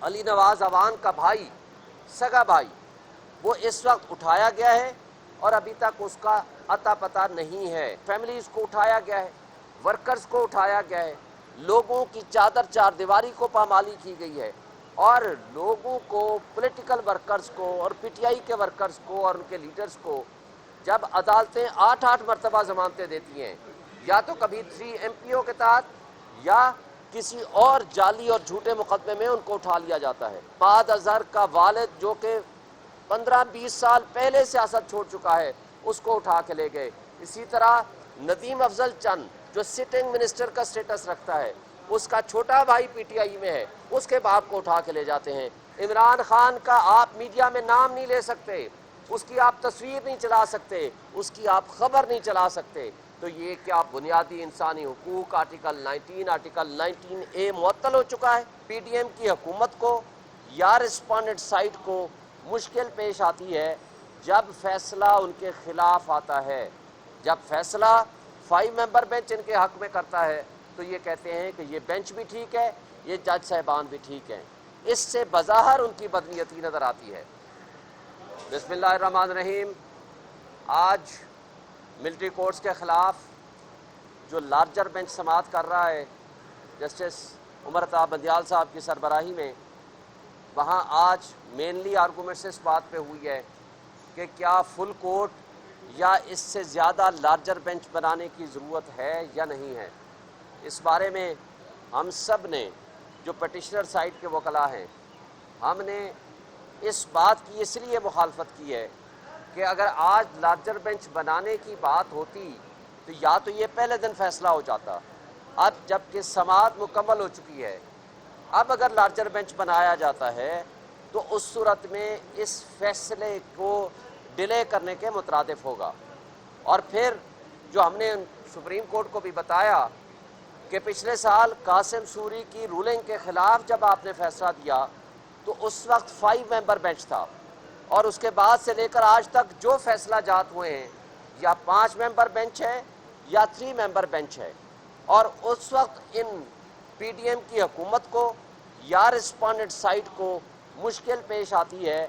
علی نواز اعوان کا بھائی، سگا بھائی، وہ اس وقت اٹھایا گیا ہے اور ابھی تک اس کا اتا پتہ نہیں ہے۔ فیملیز کو اٹھایا گیا ہے، ورکرز کو اٹھایا گیا ہے، لوگوں کی چادر چار دیواری کو پامالی کی گئی ہے، اور لوگوں کو، پولیٹیکل ورکرز کو اور پی ٹی آئی کے ورکرز کو اور ان کے لیڈرز کو جب عدالتیں 8 مرتبہ ضمانتیں دیتی ہیں، یا تو کبھی 3 ایم پی او کے تحت یا کسی اور جعلی اور جھوٹے مقدمے میں ان کو اٹھا لیا جاتا ہے۔ بعد اظہر کا والد جو کہ 15-20 سال پہلے سیاست چھوڑ چکا ہے، اس کو اٹھا کے لے گئے۔ اسی طرح ندیم افضل چند جو سٹنگ منسٹر کا سٹیٹس رکھتا ہے، اس کا چھوٹا بھائی پی ٹی آئی میں ہے، اس کے باپ کو اٹھا کے لے جاتے ہیں۔ عمران خان کا آپ میڈیا میں نام نہیں لے سکتے، اس کی آپ تصویر نہیں چلا سکتے، اس کی آپ خبر نہیں چلا سکتے، تو یہ کیا بنیادی انسانی حقوق آرٹیکل 19 معطل ہو چکا ہے۔ پی ڈی ایم کی حکومت کو یا رسپونڈنٹ سائٹ کو مشکل پیش آتی ہے جب فیصلہ ان کے خلاف آتا ہے۔ جب فیصلہ 5 ممبر بینچ ان کے حق میں کرتا ہے تو یہ کہتے ہیں کہ یہ بینچ بھی ٹھیک ہے، یہ جج صاحبان بھی ٹھیک ہیں۔ اس سے بظاہر ان کی بدنیتی نظر آتی ہے۔ بسم اللہ الرحمن الرحیم۔ آج ملٹری کورٹس کے خلاف جو لارجر بینچ سماعت کر رہا ہے جسٹس عمر عطا بندیال صاحب کی سربراہی میں، وہاں آج مینلی آرگومنٹس اس بات پہ ہوئی ہے کہ کیا فل کورٹ یا اس سے زیادہ لارجر بینچ بنانے کی ضرورت ہے یا نہیں ہے۔ اس بارے میں ہم سب نے جو پٹیشنر سائٹ کے وکلاء ہیں، ہم نے اس بات کی اس لیے مخالفت کی ہے کہ اگر آج لارجر بینچ بنانے کی بات ہوتی تو یا تو یہ پہلے دن فیصلہ ہو جاتا۔ اب جب کہ سماعت مکمل ہو چکی ہے، اب اگر لارجر بینچ بنایا جاتا ہے تو اس صورت میں اس فیصلے کو ڈیلے کرنے کے مترادف ہوگا۔ اور پھر جو ہم نے سپریم کورٹ کو بھی بتایا کہ پچھلے سال قاسم سوری کی رولنگ کے خلاف جب آپ نے فیصلہ دیا تو اس وقت 5 ممبر بینچ تھا، اور اس کے بعد سے لے کر آج تک جو فیصلہ جات ہوئے ہیں یا 5 ممبر بینچ ہے یا 3 ممبر بینچ ہے، اور اس وقت ان پی ڈی ایم کی حکومت کو یا رسپونڈنٹ سائٹ کو مشکل پیش آتی ہے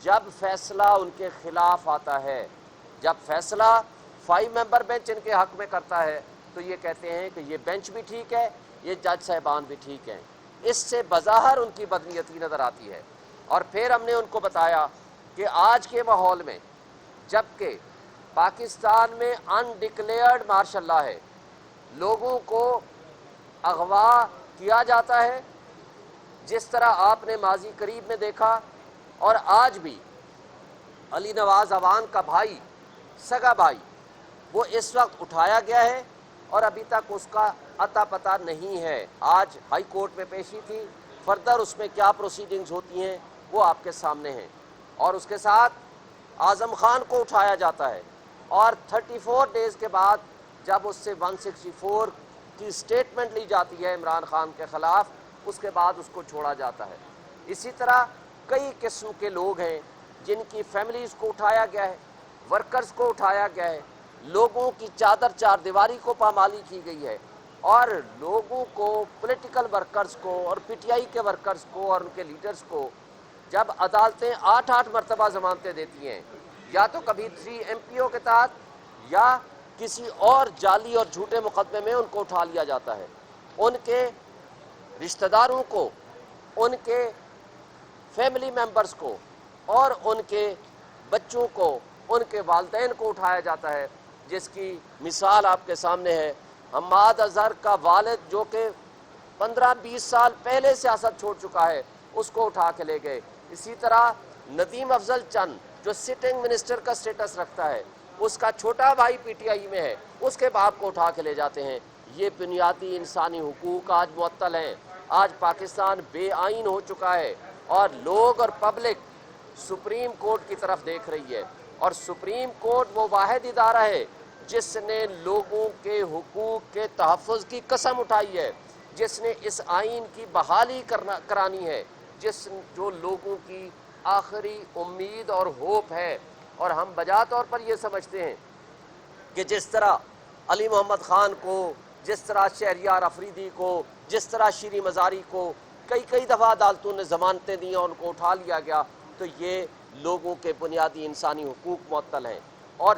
جب فیصلہ ان کے خلاف آتا ہے۔ جب فیصلہ 5 ممبر بینچ ان کے حق میں کرتا ہے تو یہ کہتے ہیں کہ یہ بینچ بھی ٹھیک ہے، یہ جج صاحبان بھی ٹھیک ہیں۔ اس سے بظاہر ان کی بدنیتی نظر آتی ہے۔ اور پھر ہم نے ان کو بتایا کہ آج کے ماحول میں جب کہ پاکستان میں انڈکلیئرڈ مارشل لا ہے، لوگوں کو اغوا کیا جاتا ہے، جس طرح آپ نے ماضی قریب میں دیکھا، اور آج بھی علی نواز اعوان کا بھائی، سگا بھائی، وہ اس وقت اٹھایا گیا ہے اور ابھی تک اس کا اتا پتہ نہیں ہے۔ آج ہائی کورٹ میں پیشی تھی، فردر اس میں کیا پروسیڈنگز ہوتی ہیں وہ آپ کے سامنے ہیں۔ اور اس کے ساتھ اعظم خان کو اٹھایا جاتا ہے، اور 34 ڈیز کے بعد جب اس سے 164 کی سٹیٹمنٹ لی جاتی ہے عمران خان کے خلاف، اس کے بعد اس کو چھوڑا جاتا ہے۔ اسی طرح کئی قسم کے لوگ ہیں جن کی فیملیز کو اٹھایا گیا ہے، ورکرز کو اٹھایا گیا ہے، لوگوں کی چادر چار دیواری کو پامالی کی گئی ہے، اور لوگوں کو، پولیٹیکل ورکرز کو اور پی ٹی آئی کے ورکرز کو اور ان کے لیڈرز کو جب عدالتیں 8 مرتبہ ضمانتیں دیتی ہیں، یا تو کبھی 3 ایم پی او کے تحت یا کسی اور جعلی اور جھوٹے مقدمے میں ان کو اٹھا لیا جاتا ہے، ان کے رشتہ داروں کو، ان کے فیملی ممبرز کو اور ان کے بچوں کو، ان کے والدین کو اٹھایا جاتا ہے، جس کی مثال آپ کے سامنے ہے۔ حماد اظہر کا والد جو کہ 15-20 سال پہلے سیاست چھوڑ چکا ہے، اس کو اٹھا کے لے گئے۔ اسی طرح ندیم افضل چند جو سٹنگ منسٹر کا سٹیٹس رکھتا ہے، اس کا چھوٹا بھائی پی ٹی آئی میں ہے، اس کے باپ کو اٹھا کے لے جاتے ہیں۔ یہ بنیادی انسانی حقوق آج معطل ہیں۔ آج پاکستان بے آئین ہو چکا ہے، اور لوگ اور پبلک سپریم کورٹ کی طرف دیکھ رہی ہے، اور سپریم کورٹ وہ واحد ادارہ ہے جس نے لوگوں کے حقوق کے تحفظ کی قسم اٹھائی ہے، جس نے اس آئین کی بحالی کرانی ہے، جو لوگوں کی آخری امید اور ہوپ ہے۔ اور ہم بجا طور پر یہ سمجھتے ہیں کہ جس طرح علی محمد خان کو، جس طرح شہریار افریدی کو، جس طرح شیریں مزاری کو کئی دفعہ عدالتوں نے ضمانتیں دی اور ان کو اٹھا لیا گیا، تو یہ لوگوں کے بنیادی انسانی حقوق معطل ہیں۔ اور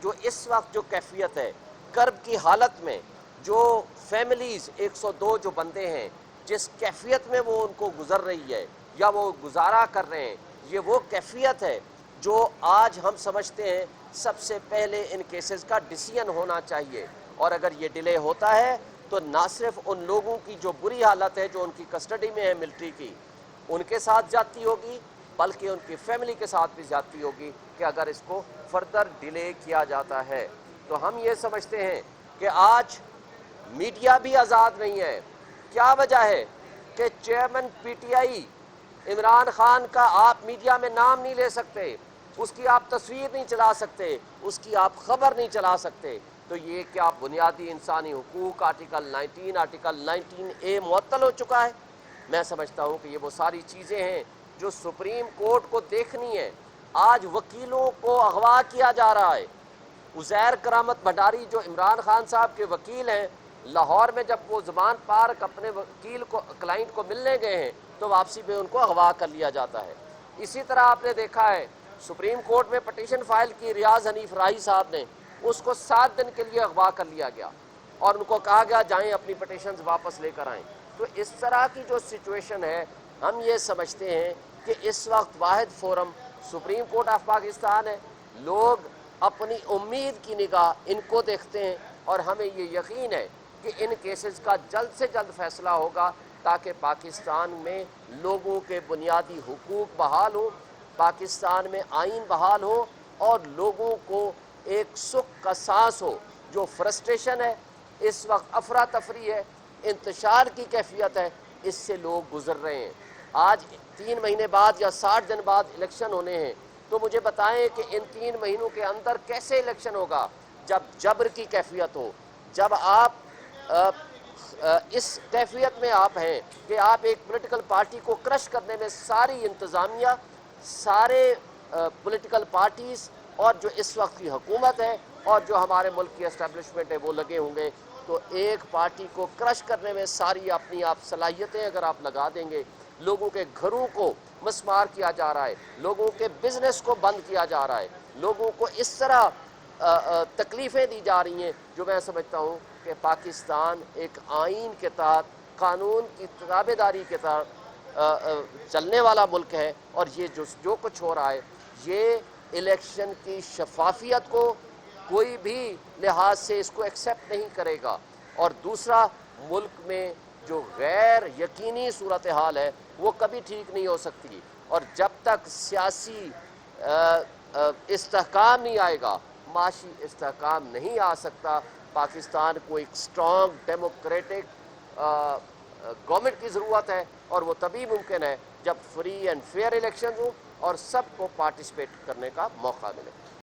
جو اس وقت جو کیفیت ہے کرب کی حالت میں، جو فیملیز 102 جو بندے ہیں جس کیفیت میں وہ ان کو گزر رہی ہے یا وہ گزارا کر رہے ہیں، یہ وہ کیفیت ہے جو آج ہم سمجھتے ہیں سب سے پہلے ان کیسز کا ڈیسیژن ہونا چاہیے۔ اور اگر یہ ڈیلے ہوتا ہے تو نہ صرف ان لوگوں کی جو بری حالت ہے جو ان کی کسٹڈی میں ہے ملٹری کی، ان کے ساتھ زیادتی ہوگی، بلکہ ان کی فیملی کے ساتھ بھی زیادتی ہوگی کہ اگر اس کو فردر ڈیلے کیا جاتا ہے۔ تو ہم یہ سمجھتے ہیں کہ آج میڈیا بھی آزاد نہیں ہے۔ کیا وجہ ہے کہ chairman P T I Imran Khan کا آپ میڈیا میں نام نہیں لے سکتے، اس کی آپ تصویر نہیں چلا سکتے، اس کی آپ خبر نہیں چلا سکتے؟ تو یہ کیا بنیادی انسانی حقوق آرٹیکل 19A معطل ہو چکا ہے؟ میں سمجھتا ہوں کہ یہ وہ ساری چیزیں ہیں جو سپریم کورٹ کو دیکھنی ہے۔ آج وکیلوں کو اغوا کیا جا رہا ہے۔ عزیر کرامت بھنڈاری جو عمران خان صاحب کے وکیل ہیں، لاہور میں جب وہ زمان پارک اپنے وکیل کو کلائنٹ کو ملنے گئے ہیں تو واپسی پہ ان کو اغوا کر لیا جاتا ہے۔ اسی طرح آپ نے دیکھا ہے سپریم کورٹ میں پٹیشن فائل کی ریاض حنیف راہی صاحب نے، اس کو 7 دن کے لیے اغوا کر لیا گیا اور ان کو کہا گیا جائیں اپنی پٹیشنز واپس لے کر آئیں۔ تو اس طرح کی جو سچویشن ہے، ہم یہ سمجھتے ہیں کہ اس وقت واحد forum supreme court of Pakistan ہے۔ لوگ اپنی امید کی نگاہ ان کو دیکھتے ہیں اور ہمیں یہ یقین ہے کہ ان کیسز کا جلد سے جلد فیصلہ ہوگا تاکہ پاکستان میں لوگوں کے بنیادی حقوق بحال ہوں، پاکستان میں آئین بحال ہو اور لوگوں کو ایک سکھ کا سانس ہو۔ جو فرسٹریشن ہے اس وقت، افراتفری ہے، انتشار کی کیفیت ہے، اس سے لوگ گزر رہے ہیں۔ آج 3 مہینے بعد یا 60 دن بعد الیکشن ہونے ہیں، تو مجھے بتائیں کہ ان 3 مہینوں کے اندر کیسے الیکشن ہوگا؟ جب جبر کی کیفیت ہو، جب آپ اس کیفیت میں آپ ہیں کہ آپ ایک پولیٹیکل پارٹی کو کرش کرنے میں ساری انتظامیہ، سارے پولیٹیکل پارٹیز اور جو اس وقت کی حکومت ہے اور جو ہمارے ملک کی اسٹیبلشمنٹ ہے وہ لگے ہوں گے، تو ایک پارٹی کو کرش کرنے میں ساری اپنی آپ صلاحیتیں اگر آپ لگا دیں گے، لوگوں کے گھروں کو مسمار کیا جا رہا ہے، لوگوں کے بزنس کو بند کیا جا رہا ہے، لوگوں کو اس طرح تکلیفیں دی جا رہی ہیں، جو میں سمجھتا ہوں کہ پاکستان ایک آئین کے تحت، قانون کی تابع داری کے تحت چلنے والا ملک ہے، اور یہ جو کچھ ہو رہا ہے یہ الیکشن کی شفافیت کو کوئی بھی لحاظ سے اس کو ایکسیپٹ نہیں کرے گا۔ اور دوسرا، ملک میں جو غیر یقینی صورتحال ہے وہ کبھی ٹھیک نہیں ہو سکتی، اور جب تک سیاسی استحکام نہیں آئے گا، معاشی استحکام نہیں آ سکتا۔ پاکستان کو ایک اسٹرانگ ڈیموکریٹک گورنمنٹ کی ضرورت ہے، اور وہ تبھی ممکن ہے جب فری اینڈ فیئر الیکشن ہوں اور سب کو پارٹیسپیٹ کرنے کا موقع ملے۔